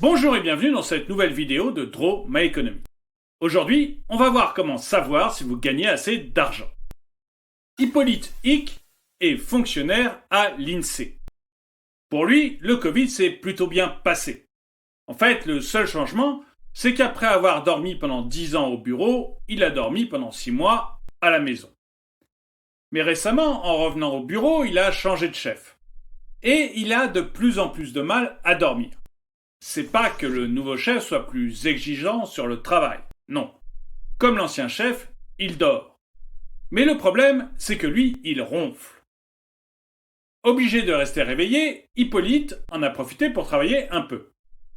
Bonjour et bienvenue dans cette nouvelle vidéo de Draw My Economy. Aujourd'hui, on va voir comment savoir si vous gagnez assez d'argent. Hippolyte Hic est fonctionnaire à l'INSEE. Pour lui, le Covid s'est plutôt bien passé. En fait, le seul changement, c'est qu'après avoir dormi pendant 10 ans au bureau, il a dormi pendant 6 mois à la maison. Mais récemment, en revenant au bureau, il a changé de chef. Et il a de plus en plus de mal à dormir. C'est pas que le nouveau chef soit plus exigeant sur le travail, non. Comme l'ancien chef, il dort. Mais le problème, c'est que lui, il ronfle. Obligé de rester réveillé, Hippolyte en a profité pour travailler un peu.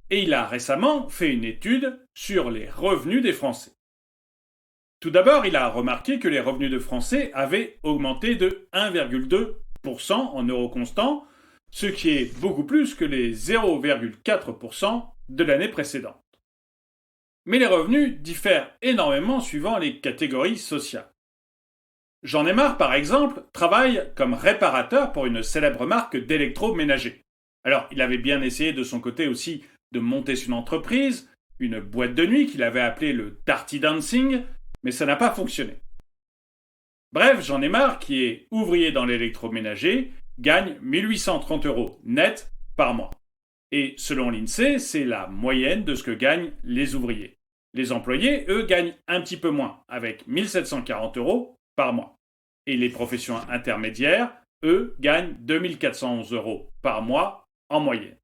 Et il a récemment fait une étude sur les revenus des Français. Tout d'abord, il a remarqué que les revenus de Français avaient augmenté de 1,2% en euros constants, ce qui est beaucoup plus que les 0,4% de l'année précédente. Mais les revenus diffèrent énormément suivant les catégories sociales. Jean Aymar, par exemple, travaille comme réparateur pour une célèbre marque d'électroménager. Alors, il avait bien essayé de son côté aussi de monter une entreprise, une boîte de nuit qu'il avait appelée le Dirty Dancing, mais ça n'a pas fonctionné. Bref, Jean Aymar, qui est ouvrier dans l'électroménager, gagne 1830 € net par mois. Et selon l'INSEE, c'est la moyenne de ce que gagnent les ouvriers. Les employés, eux, gagnent un petit peu moins, avec 1740 € par mois. Et les professions intermédiaires, eux, gagnent 2411 € par mois en moyenne.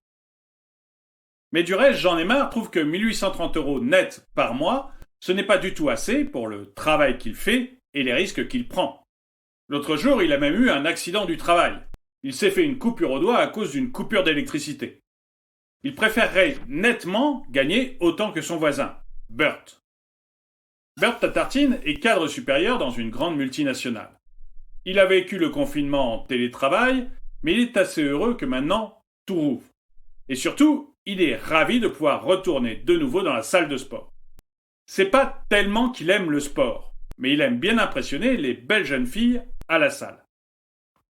Mais du reste, Jean Aymar trouve que 1830 € net par mois, ce n'est pas du tout assez pour le travail qu'il fait et les risques qu'il prend. L'autre jour, il a même eu un accident du travail. Il s'est fait une coupure au doigt à cause d'une coupure d'électricité. Il préférerait nettement gagner autant que son voisin, Burt. Burt Tatartin est cadre supérieur dans une grande multinationale. Il a vécu le confinement en télétravail, mais il est assez heureux que maintenant tout rouvre. Et surtout, il est ravi de pouvoir retourner de nouveau dans la salle de sport. C'est pas tellement qu'il aime le sport, mais il aime bien impressionner les belles jeunes filles à la salle.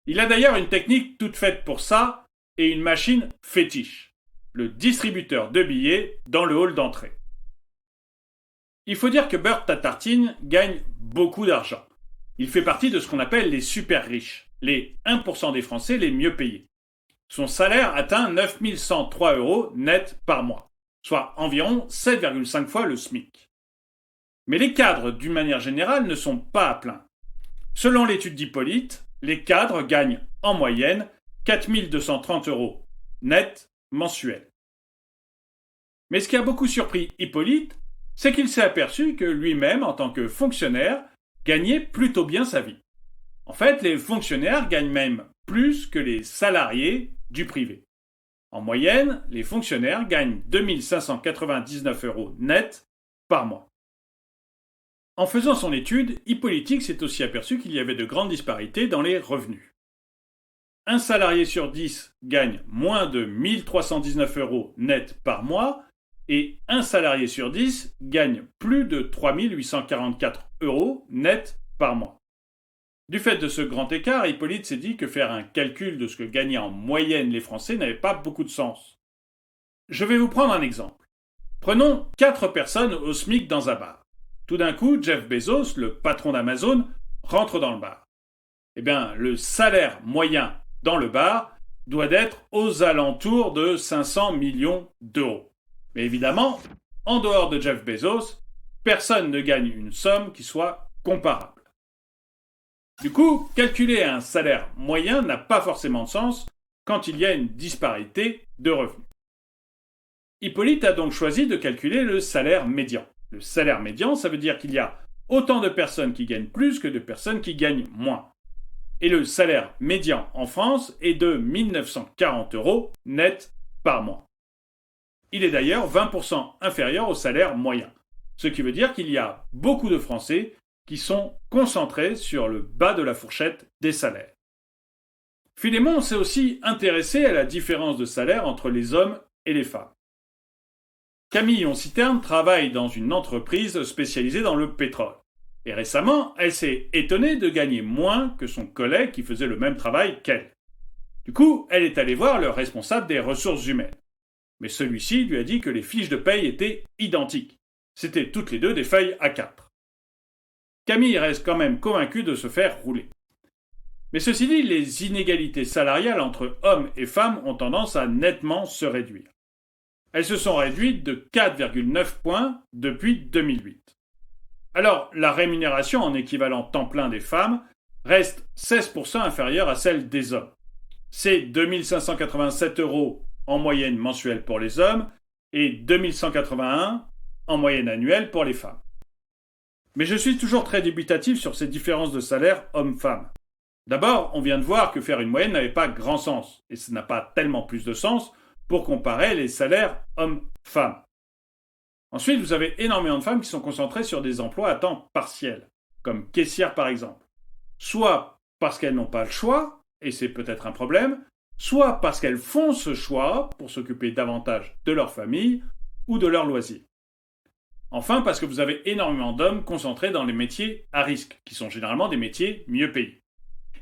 Il a d'ailleurs une technique toute faite pour ça et une machine fétiche, le distributeur de billets dans le hall d'entrée. Il faut dire que Burt Tatartin gagne beaucoup d'argent. Il fait partie de ce qu'on appelle les super riches, les 1% des Français les mieux payés. Son salaire atteint 9103 € net par mois, soit environ 7,5 fois le SMIC. Mais les cadres, d'une manière générale, ne sont pas à plaindre. Selon l'étude d'Hippolyte, les cadres gagnent en moyenne 4230 € net mensuels. Mais ce qui a beaucoup surpris Hippolyte, c'est qu'il s'est aperçu que lui-même, en tant que fonctionnaire, gagnait plutôt bien sa vie. En fait, les fonctionnaires gagnent même plus que les salariés du privé. En moyenne, les fonctionnaires gagnent 2599 € net par mois. En faisant son étude, Hippolyte s'est aussi aperçu qu'il y avait de grandes disparités dans les revenus. Un salarié sur 10 gagne moins de 1319 € net par mois et un salarié sur 10 gagne plus de 3844 € net par mois. Du fait de ce grand écart, Hippolyte s'est dit que faire un calcul de ce que gagnaient en moyenne les Français n'avait pas beaucoup de sens. Je vais vous prendre un exemple. Prenons 4 personnes au SMIC dans un bar. Tout d'un coup, Jeff Bezos, le patron d'Amazon, rentre dans le bar. Eh bien, le salaire moyen dans le bar doit être aux alentours de 500 millions d'euros. Mais évidemment, en dehors de Jeff Bezos, personne ne gagne une somme qui soit comparable. Du coup, calculer un salaire moyen n'a pas forcément de sens quand il y a une disparité de revenus. Hippolyte a donc choisi de calculer le salaire médian. Le salaire médian, ça veut dire qu'il y a autant de personnes qui gagnent plus que de personnes qui gagnent moins. Et le salaire médian en France est de 1940 € net par mois. Il est d'ailleurs 20% inférieur au salaire moyen, ce qui veut dire qu'il y a beaucoup de Français qui sont concentrés sur le bas de la fourchette des salaires. Philémon s'est aussi intéressé à la différence de salaire entre les hommes et les femmes. Camille Onciterne travaille dans une entreprise spécialisée dans le pétrole. Et récemment, elle s'est étonnée de gagner moins que son collègue qui faisait le même travail qu'elle. Du coup, elle est allée voir le responsable des ressources humaines. Mais celui-ci lui a dit que les fiches de paye étaient identiques. C'étaient toutes les deux des feuilles A4. Camille reste quand même convaincue de se faire rouler. Mais ceci dit, les inégalités salariales entre hommes et femmes ont tendance à nettement se réduire. Elles se sont réduites de 4,9 points depuis 2008. Alors, la rémunération en équivalent temps plein des femmes reste 16% inférieure à celle des hommes. C'est 2 587 € en moyenne mensuelle pour les hommes et 2 181 en moyenne annuelle pour les femmes. Mais je suis toujours très dubitatif sur ces différences de salaire hommes-femmes. D'abord, on vient de voir que faire une moyenne n'avait pas grand sens, et ça n'a pas tellement plus de sens pour comparer les salaires hommes-femmes. Ensuite, vous avez énormément de femmes qui sont concentrées sur des emplois à temps partiel, comme caissière par exemple. Soit parce qu'elles n'ont pas le choix, et c'est peut-être un problème, soit parce qu'elles font ce choix pour s'occuper davantage de leur famille ou de leurs loisirs. Enfin, parce que vous avez énormément d'hommes concentrés dans les métiers à risque, qui sont généralement des métiers mieux payés.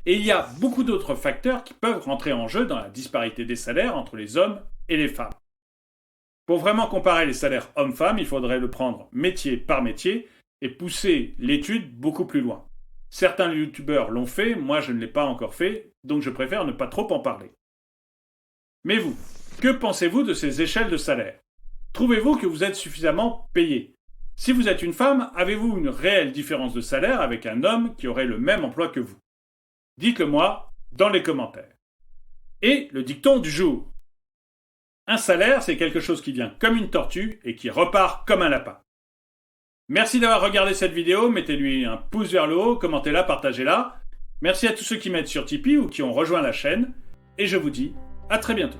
Et il y a beaucoup d'autres facteurs qui peuvent rentrer en jeu dans la disparité des salaires entre les hommes et les femmes. Pour vraiment comparer les salaires hommes-femmes, il faudrait le prendre métier par métier et pousser l'étude beaucoup plus loin. Certains youtubeurs l'ont fait, moi je ne l'ai pas encore fait, donc je préfère ne pas trop en parler. Mais vous, que pensez-vous de ces échelles de salaire? Trouvez-vous que vous êtes suffisamment payé? Si vous êtes une femme, avez-vous une réelle différence de salaire avec un homme qui aurait le même emploi que vous? Dites-le moi dans les commentaires. Et le dicton du jour. Un salaire, c'est quelque chose qui vient comme une tortue et qui repart comme un lapin. Merci d'avoir regardé cette vidéo, mettez-lui un pouce vers le haut, commentez-la, partagez-la. Merci à tous ceux qui m'aident sur Tipeee ou qui ont rejoint la chaîne. Et je vous dis à très bientôt.